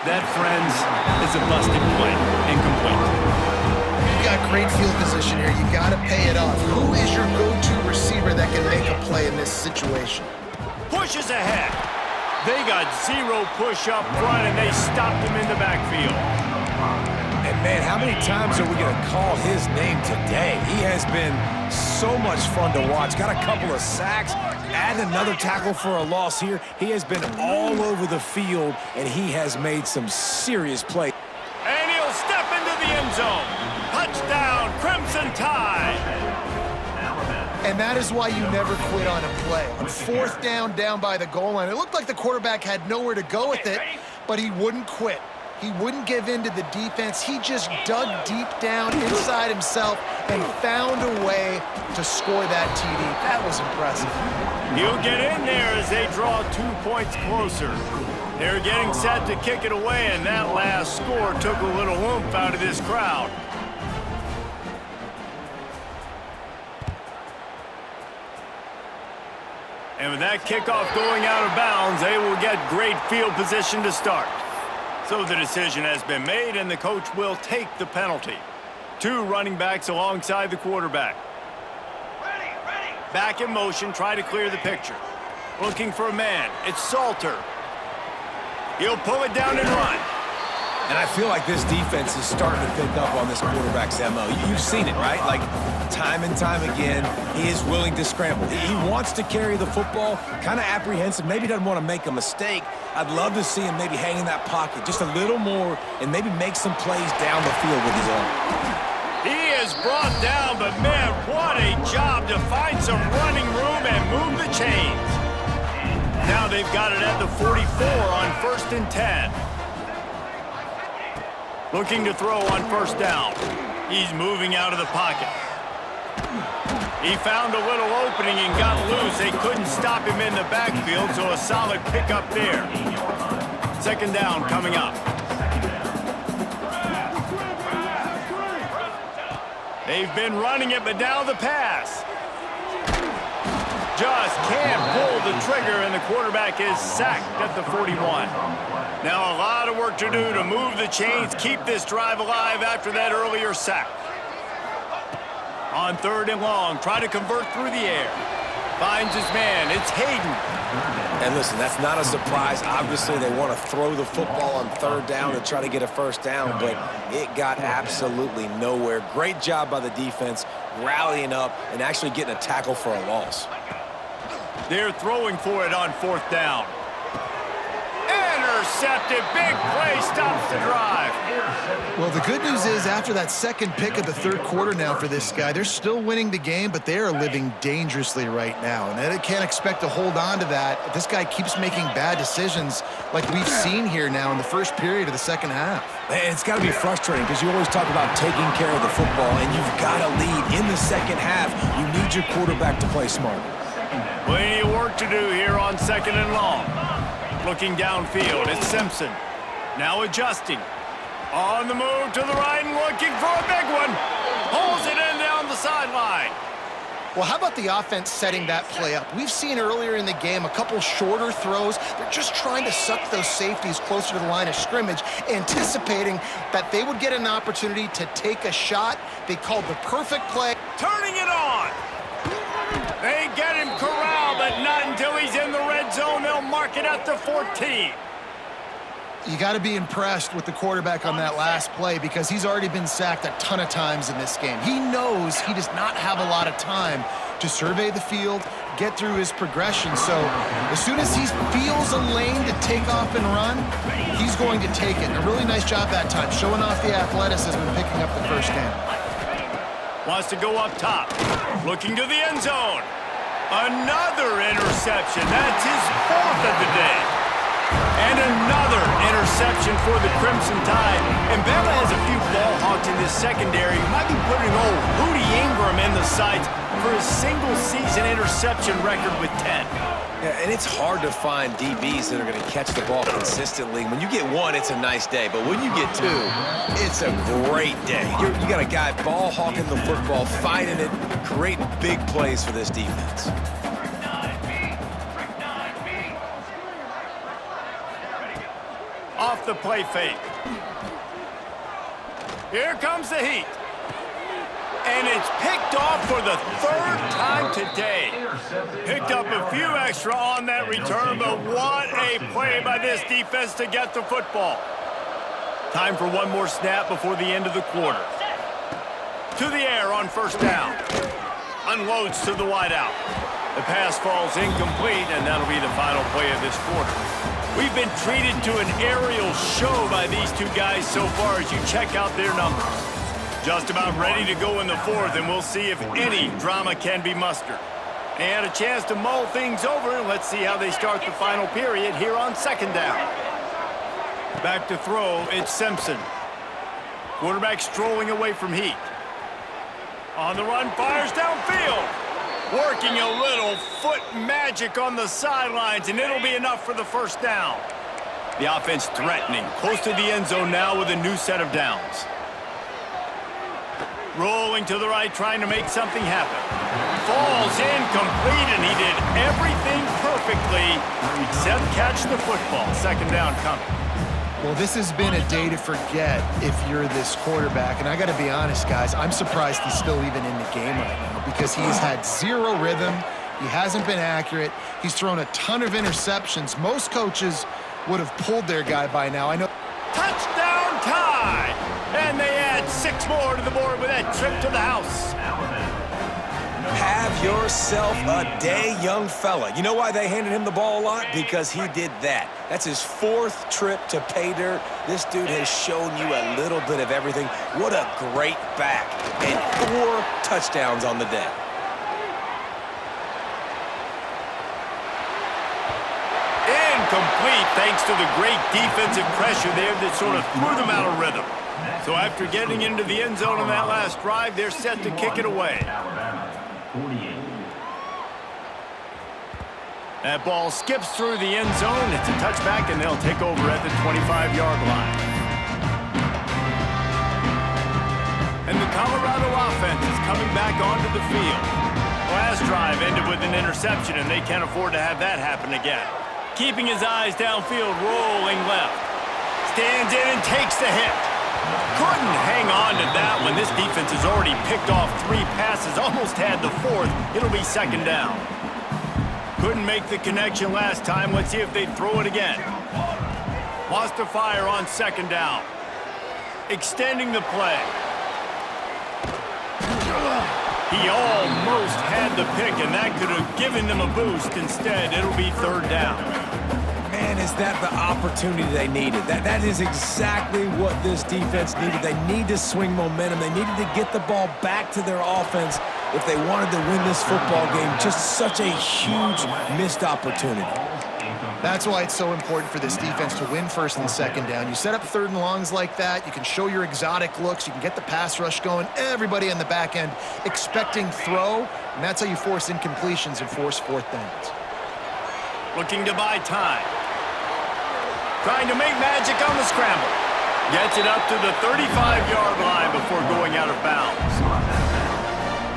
S3: That, friends, is a busted play. Incomplete.
S1: You've got great field position here. You got to pay it off. Who is your go-to receiver that can make a play in this situation?
S3: Pushes ahead. They got 0 push up front, and they stopped him in the backfield.
S2: And, man, how many times are we going to call his name today? He has been so much fun to watch. Got a couple of sacks, add another tackle for a loss here. He has been all over the field, and he has made some serious plays.
S3: And he'll step into the end zone. Touchdown, Crimson Tide.
S1: And that is why you never quit on a play. On 4th down, down by the goal line, it looked like the quarterback had nowhere to go with it, but he wouldn't quit. He wouldn't give in to the defense. He just dug deep down inside himself and found a way to score that TD. That was impressive.
S3: He'll get in there as they draw 2 points closer. They're getting set to kick it away, and that last score took a little oomph out of this crowd. And with that kickoff going out of bounds, they will get great field position to start. So the decision has been made, and the coach will take the penalty. 2 running backs alongside the quarterback. Back in motion, try to clear the picture. Looking for a man. It's Salter. He'll pull it down and run.
S2: And I feel like this defense is starting to pick up on this quarterback's MO. You've seen it, right? Like, time and time again, he is willing to scramble. He wants to carry the football, kind of apprehensive, maybe doesn't want to make a mistake. I'd love to see him maybe hang in that pocket just a little more and maybe make some plays down the field with his own.
S3: He is brought down, but man, what a job to find some running room and move the chains. Now they've got it at the 44 on 1st and 10. Looking to throw on 1st down. He's moving out of the pocket. He found a little opening and got loose. They couldn't stop him in the backfield, so a solid pickup there. 2nd down coming up. They've been running it, but now the pass. Just can't pull the trigger, and the quarterback is sacked at the 41. Now a lot of work to do to move the chains, keep this drive alive after that earlier sack. On 3rd and long, try to convert through the air. Finds his man. It's Hayden.
S2: And listen, that's not a surprise. Obviously, they want to throw the football on 3rd down and try to get a 1st down, but it got absolutely nowhere. Great job by the defense, rallying up and actually getting a tackle for a loss.
S3: They're throwing for it on 4th down. intercepted. Big play stops the drive.
S1: Well, the good news is after that second pick of the third quarter now for this guy, they're still winning the game, but they are living dangerously right now. And they can't expect to hold on to that if this guy keeps making bad decisions like we've seen here now in the first period of the second half.
S2: Man, it's got to be frustrating because you always talk about taking care of the football, and you've got to lead in the second half. You need your quarterback to play smart.
S3: Plenty of work to do here on second and long. Looking downfield, it's Simpson. Now adjusting. On the move to the right and looking for a big one. Pulls it in down the sideline.
S1: Well, how about the offense setting that play up? We've seen earlier in the game a couple shorter throws. They're just trying to suck those safeties closer to the line of scrimmage, anticipating that they would get an opportunity to take a shot. They called the perfect play.
S3: Turning it on. They get him corralled, but not until he's in the red zone. They'll mark it at the 14.
S1: You got to be impressed with the quarterback on that last play because he's already been sacked a ton of times in this game. He knows he does not have a lot of time to survey the field, get through his progression. So as soon as he feels a lane to take off and run, he's going to take it. A really nice job that time, showing off the athleticism and picking up the first down.
S3: Wants to go up top. Looking to the end zone. Another interception. That's his fourth of the day. And another interception for the Crimson Tide. And Bama has a few ball hawks in this secondary. You might be putting old Hootie Ingram in the sights for his single-season interception record with 10.
S2: Yeah, and it's hard to find DBs that are going to catch the ball consistently. When you get one, it's a nice day. But when you get two, it's a great day. You got a guy ball hawking the football, finding it, creating big plays for this defense.
S3: Off the play fake. Here comes the heat. And it's picked off for the third time today. Picked up a few extra on that return, but what a play by this defense to get the football. Time for one more snap before the end of the quarter. To the air on first down. Unloads to the wideout. The pass falls incomplete, and that'll be the final play of this quarter. We've been treated to an aerial show by these two guys so far as you check out their numbers. Just about ready to go in the fourth, and we'll see if any drama can be mustered. They had a chance to mull things over, and let's see how they start the final period here on second down. Back to throw, it's Simpson. Quarterback strolling away from Heat. On the run, fires downfield. Working a little foot magic on the sidelines, and it'll be enough for the first down. The offense threatening, close to the end zone now with a new set of downs. Rolling to the right, trying to make something happen. Falls incomplete, and he did everything perfectly except catch the football. Second down coming.
S1: Well, this has been a day to forget if you're this quarterback. And I got to be honest, guys, I'm surprised he's still even in the game right now because he's had zero rhythm. He hasn't been accurate. He's thrown a ton of interceptions. Most coaches would have pulled their guy by now. I know.
S3: Touchdown Tide! And they add 6 more to the board with that trip to the house.
S2: Have yourself a day, young fella. You know why they handed him the ball a lot? Because he did that. That's his 4th trip to pay dirt. This dude has shown you a little bit of everything. What a great back. And 4 touchdowns on the day.
S3: Incomplete thanks to the great defensive pressure there that sort of threw them out of rhythm. So after getting into the end zone on that last drive, they're set to kick it away. That ball skips through the end zone. It's a touchback, and they'll take over at the 25-yard line. And the Colorado offense is coming back onto the field. Last drive ended with an interception, and they can't afford to have that happen again. Keeping his eyes downfield, rolling left. Stands in and takes the hit. Couldn't hang on to that when this defense has already picked off 3 passes, almost had the 4th. It'll be second down. Couldn't make the connection last time. Let's see if they throw it again. Wants to fire on second down. Extending the play. He almost had the pick, and that could have given them a boost. Instead, it'll be third down.
S2: Man, is that the opportunity they needed? That is exactly what this defense needed. They need to swing momentum. They needed to get the ball back to their offense if they wanted to win this football game. Just such a huge missed opportunity.
S1: That's why it's so important for this defense to win first and second down. You set up third and longs like that, you can show your exotic looks, you can get the pass rush going, everybody on the back end expecting throw, and that's how you force incompletions and force fourth downs.
S3: Looking to buy time. Trying to make magic on the scramble. Gets it up to the 35-yard line before going out of bounds.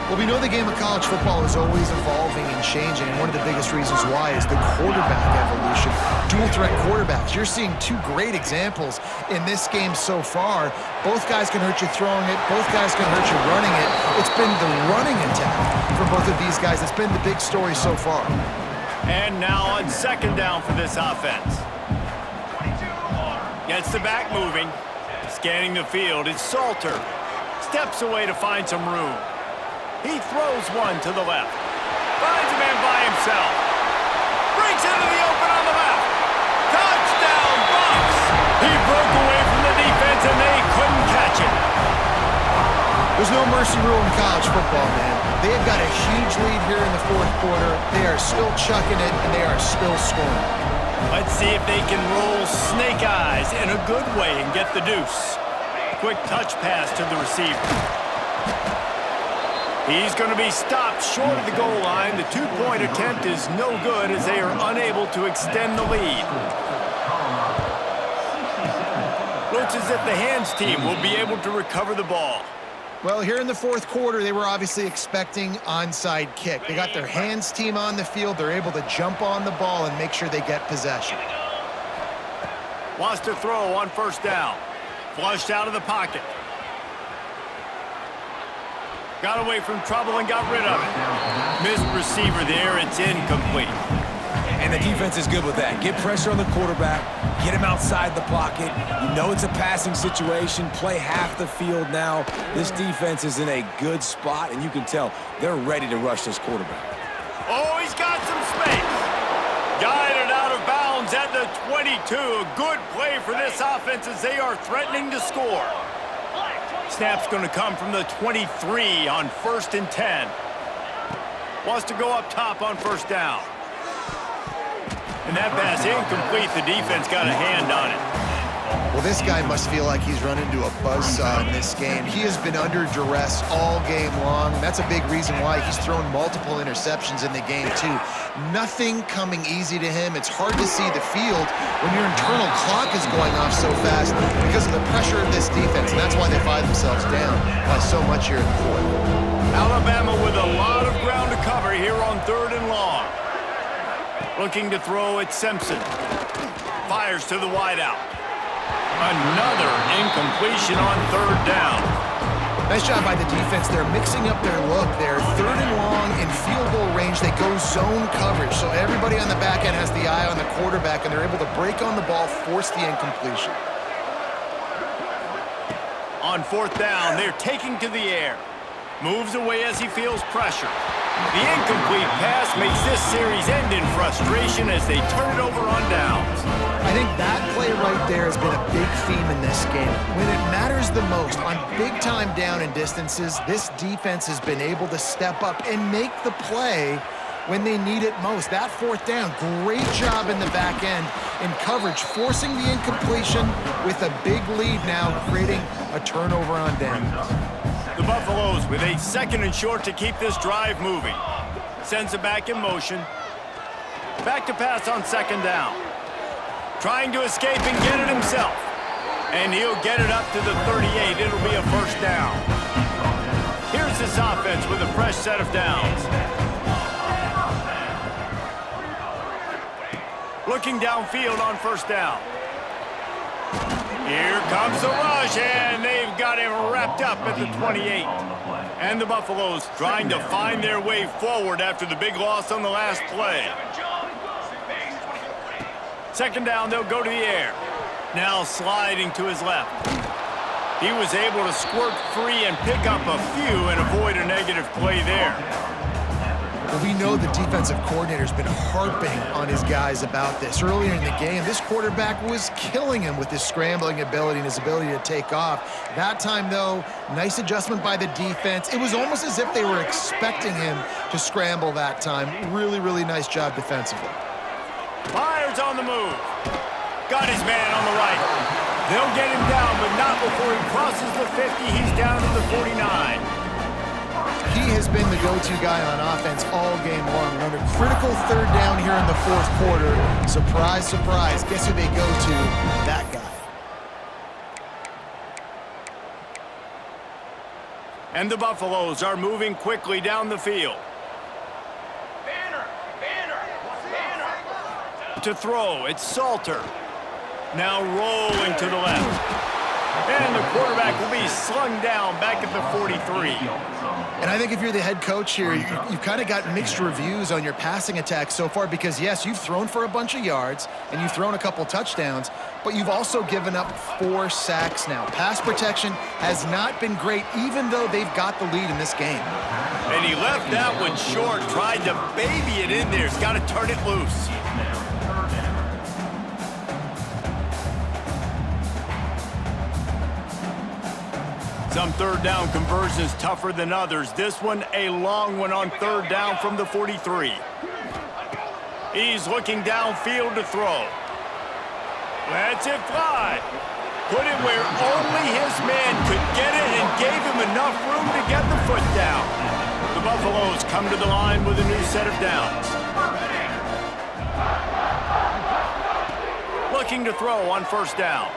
S1: Well, we know the game of college football is always evolving and changing, and one of the biggest reasons why is the quarterback evolution. Dual threat quarterbacks. You're seeing two great examples in this game so far. Both guys can hurt you throwing it. Both guys can hurt you running it. It's been the running attack for both of these guys that's been the big story so far.
S3: And now on second down for this offense. Gets the back moving. Scanning the field, it's Salter. Steps away to find some room. He throws one to the left. Finds a man by himself. Breaks into the open on the left. Touchdown, Bucks! He broke away from the defense and they couldn't catch him.
S1: There's no mercy rule in college football, man. They've got a huge lead here in the fourth quarter. They are still chucking it, and they are still scoring.
S3: Let's see if they can roll snake eyes in a good way and get the deuce. Quick touch pass to the receiver. He's going to be stopped short of the goal line. The two-point attempt is no good as they are unable to extend the lead. Looks as if the hands team will be able to recover the ball.
S1: Well, here in the fourth quarter, they were obviously expecting onside kick. They got their hands team on the field. They're able to jump on the ball and make sure they get possession.
S3: Wants to throw on first down. Flushed out of the pocket. Got away from trouble and got rid of it. Missed receiver there. It's incomplete.
S2: And the defense is good with that. Get pressure on the quarterback. Get him outside the pocket. You know it's a passing situation. Play half the field now. This defense is in a good spot, and you can tell they're ready to rush this quarterback.
S3: Oh, he's got some space. Guided out of bounds at the 22. A good play for this offense as they are threatening to score. Snap's going to come from the 23 on 1st and 10. Wants to go up top on first down. And that pass incomplete. The defense got a hand on it.
S1: Well, this guy must feel like he's run into a buzzsaw in this game. He has been under duress all game long. That's a big reason why he's thrown multiple interceptions in the game, too. Nothing coming easy to him. It's hard to see the field when your internal clock is going off so fast because of the pressure of this defense, and that's why they find themselves down by so much here in the fourth.
S3: Alabama with a lot of ground to cover here on 3rd and long. Looking to throw at Simpson. Fires to the wideout. Another incompletion on 3rd down.
S1: Nice job by the defense. They're mixing up their look. They're 3rd and long in field goal range. They go zone coverage. So everybody on the back end has the eye on the quarterback, and they're able to break on the ball, force the incompletion.
S3: On 4th down, they're taking to the air. Moves away as he feels pressure. The incomplete pass makes this series end in frustration as they turn it over on downs.
S1: I think that play right there has been a big theme in this game. When it matters the most, on big-time down and distances, this defense has been able to step up and make the play when they need it most. That 4th down, great job in the back end in coverage, forcing the incompletion with a big lead now, creating a turnover on downs.
S3: The Buffaloes with a 2nd and short to keep this drive moving. Sends it back in motion. Back to pass on 2nd down. Trying to escape and get it himself. And he'll get it up to the 38. It'll be a first down. Here's this offense with a fresh set of downs. Looking downfield on first down. Here comes the rush, and they've got him wrapped up at the 28. And the Buffaloes trying to find their way forward after the big loss on the last play. 2nd down, they'll go to the air. Now sliding to his left. He was able to squirt free and pick up a few and avoid a negative play there.
S1: Well, we know the defensive coordinator's been harping on his guys about this. Earlier in the game, this quarterback was killing him with his scrambling ability and his ability to take off. That time, though, nice adjustment by the defense. It was almost as if they were expecting him to scramble that time. Really, really nice job defensively.
S3: Myers on the move. Got his man on the right. They'll get him down, but not before he crosses the 50. He's down to the 49.
S1: He has been the go-to guy on offense all game long. And under critical third down here in the fourth quarter, surprise, surprise, guess who they go to? That guy.
S3: And the Buffaloes are moving quickly down the field. To throw, it's Salter. Now rolling to the left. And the quarterback will be slung down back at the 43.
S1: And I think if you're the head coach here, you've kind of got mixed reviews on your passing attack so far because, yes, you've thrown for a bunch of yards and you've thrown a couple touchdowns, but you've also given up 4 sacks now. Pass protection has not been great, even though they've got the lead in this game.
S3: And he left that one short, tried to baby it in there. He's got to turn it loose. Some third down conversions tougher than others. This one a long one on third down from the 43. He's looking downfield to throw. Lets it fly. Put it where only his man could get it and gave him enough room to get the foot down. The Buffaloes come to the line with a new set of downs. Looking to throw on first down.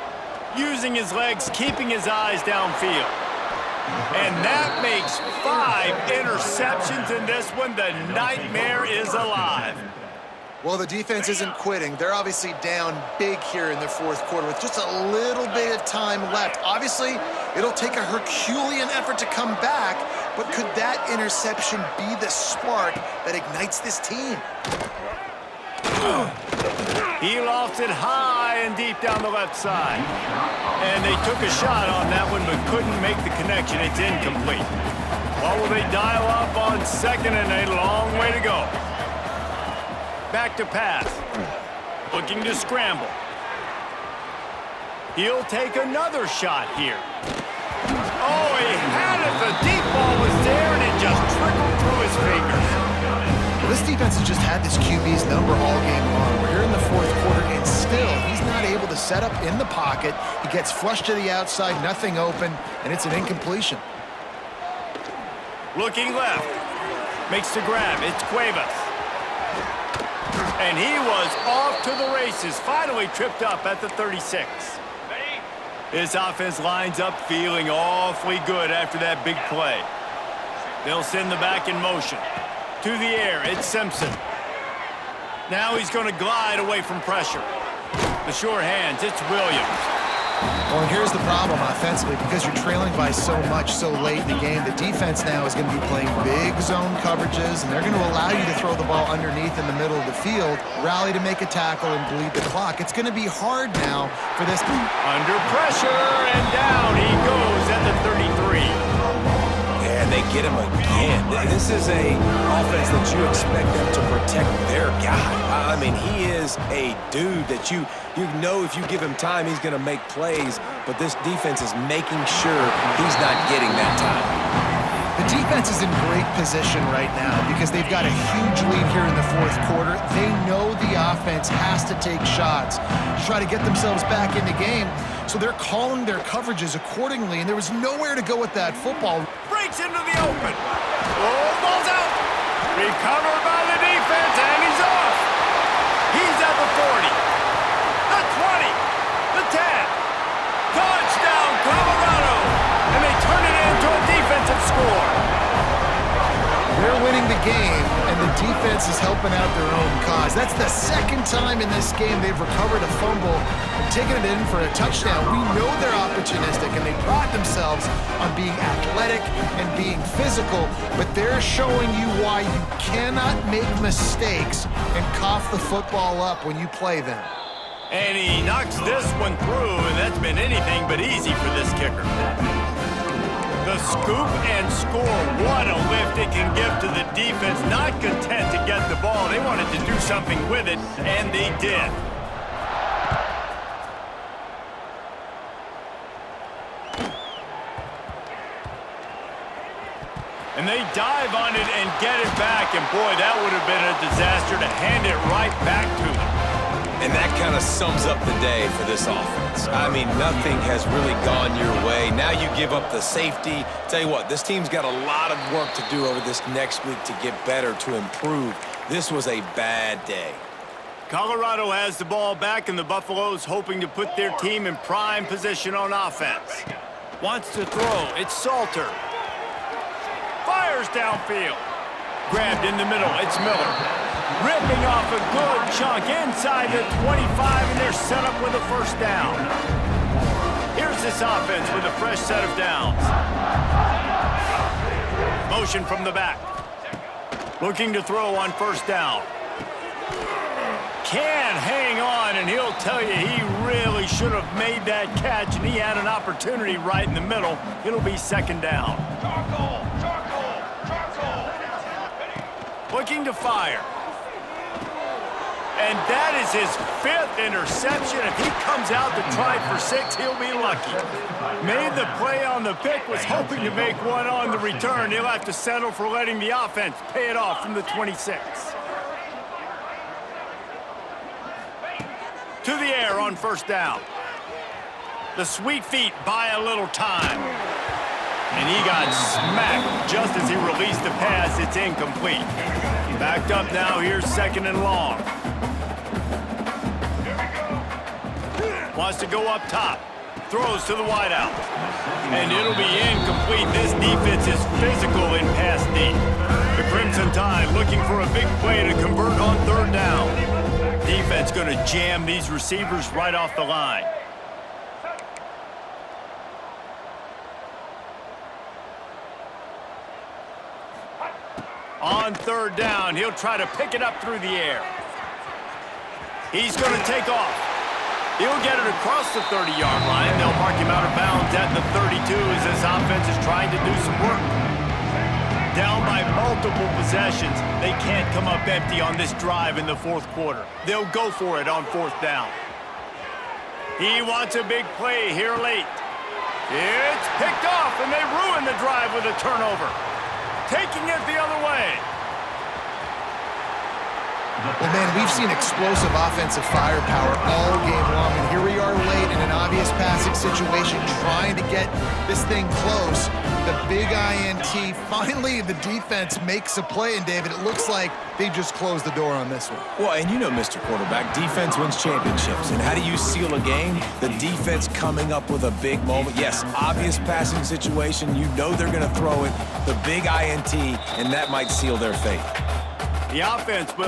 S3: Using his legs, keeping his eyes downfield. And that makes 5 interceptions in this one. The nightmare is alive.
S1: Well, the defense isn't quitting. They're obviously down big here in the fourth quarter with just a little bit of time left. Obviously, it'll take a Herculean effort to come back, but could that interception be the spark that ignites this team?
S3: He lofts it high and deep down the left side. And they took a shot on that one, but couldn't make the connection. It's incomplete. What will they dial up on second and a long way to go? Back to pass. Looking to scramble. He'll take another shot here. Oh, he had it. The deep ball was there, and it just trickled through his fingers.
S1: This defense has just had this QB's number all game long. We're here in the fourth quarter, and still, he's not able to set up in the pocket. He gets flushed to the outside, nothing open, and it's an incompletion.
S3: Looking left. Makes the grab. It's Cuevas. And he was off to the races. Finally tripped up at the 36. This offense lines up feeling awfully good after that big play. They'll send the back in motion. To the air, it's Simpson. Now he's going to glide away from pressure. The sure hands, it's Williams.
S1: Well, and here's the problem offensively. Because you're trailing by so much so late in the game, the defense now is going to be playing big zone coverages, and they're going to allow you to throw the ball underneath in the middle of the field, rally to make a tackle, and bleed the clock. It's going to be hard now for this.
S3: Under pressure, and down he goes at the 33.
S2: And they get him again. This is a offense that you expect them to protect their guy. I mean, he is a dude that you know if you give him time, he's going to make plays, but this defense is making sure he's not getting that time.
S1: The defense is in great position right now because they've got a huge lead here in the fourth quarter. They know the offense has to take shots to try to get themselves back in the game, so they're calling their coverages accordingly, and there was nowhere to go with that football.
S3: Breaks into the open. Oh, ball's out. Recovered by the defense, and he's off. He's at the 40, the 20, the 10. Touchdown, Colorado. And they turn it into a defensive score.
S1: They're winning the game, and the defense is helping out their own cause. That's the second time in this game they've recovered a fumble and taken it in for a touchdown. We know they're opportunistic, and they pride themselves on being athletic and being physical, but they're showing you why you cannot make mistakes and cough the football up when you play them.
S3: And he knocks this one through, and that's been anything but easy for this kicker. The scoop and score. What a lift it can give to the defense. Not content to get the ball. They wanted to do something with it, and they did. And they dive on it and get it back. And boy, that would have been a disaster to hand it right back to them.
S2: And that kind of sums up the day for this offense. I mean, nothing has really gone your way. Now you give up the safety. Tell you what, this team's got a lot of work to do over this next week to get better, to improve. This was a bad day.
S3: Colorado has the ball back, and the Buffaloes hoping to put their team in prime position on offense. Wants to throw. It's Salter. Fires downfield. Grabbed in the middle. It's Miller. Ripping off a good chunk inside the 25, and they're set up with a first down. Here's this offense with a fresh set of downs. Motion from the back. Looking to throw on first down. Can hang on, and he'll tell you he really should have made that catch, and he had an opportunity right in the middle. It'll be second down. Looking to fire. And that is his 5th interception. If he comes out to try for 6, he'll be lucky. Made the play on the pick, was hoping to make one on the return. He'll have to settle for letting the offense pay it off from the 26. To the air on first down. The sweet feet buy a little time. And he got smacked just as he released the pass. It's incomplete. Backed up now. Here's second and long. Wants to go up top. Throws to the wideout. And it'll be incomplete. This defense is physical in pass D. The Crimson Tide looking for a big play to convert on third down. Defense going to jam these receivers right off the line. On third down, he'll try to pick it up through the air. He's going to take off. He'll get it across the 30-yard line. They'll mark him out of bounds at the 32 as this offense is trying to do some work. Down by multiple possessions, they can't come up empty on this drive in the fourth quarter. They'll go for it on fourth down. He wants a big play here late. It's picked off, and they ruin the drive with a turnover. Taking it the other way.
S1: Well, man, we've seen explosive offensive firepower all game long, and here we are late in an obvious passing situation trying to get this thing close. The big INT, finally the defense makes a play, and David, it looks like they just closed the door on this one.
S2: Well, and you know, Mr. Quarterback, defense wins championships. And how do you seal a game? The defense coming up with a big moment. Yes, obvious passing situation. You know they're going to throw it. The big INT, and that might seal their fate.
S3: The offense will...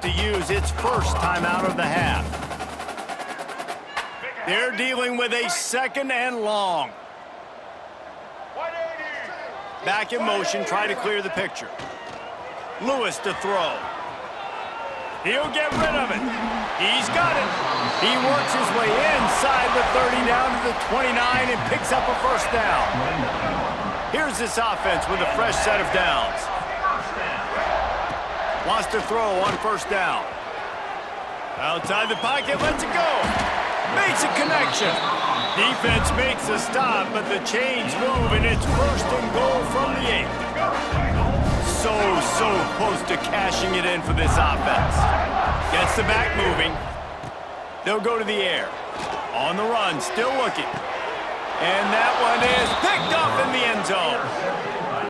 S3: to use its first timeout of the half. They're dealing with a second and long. Back in motion, try to clear the picture. Lewis to throw. He'll get rid of it. He's got it. He works his way inside the 30 down to the 29 and picks up a first down. Here's this offense with a fresh set of downs. Wants to throw on first down. Outside the pocket, lets it go. Makes a connection. Defense makes a stop, but the chains move, and it's first and goal from the 8. So close to cashing it in for this offense. Gets the back moving. They'll go to the air. On the run, still looking. And that one is picked off in the end zone.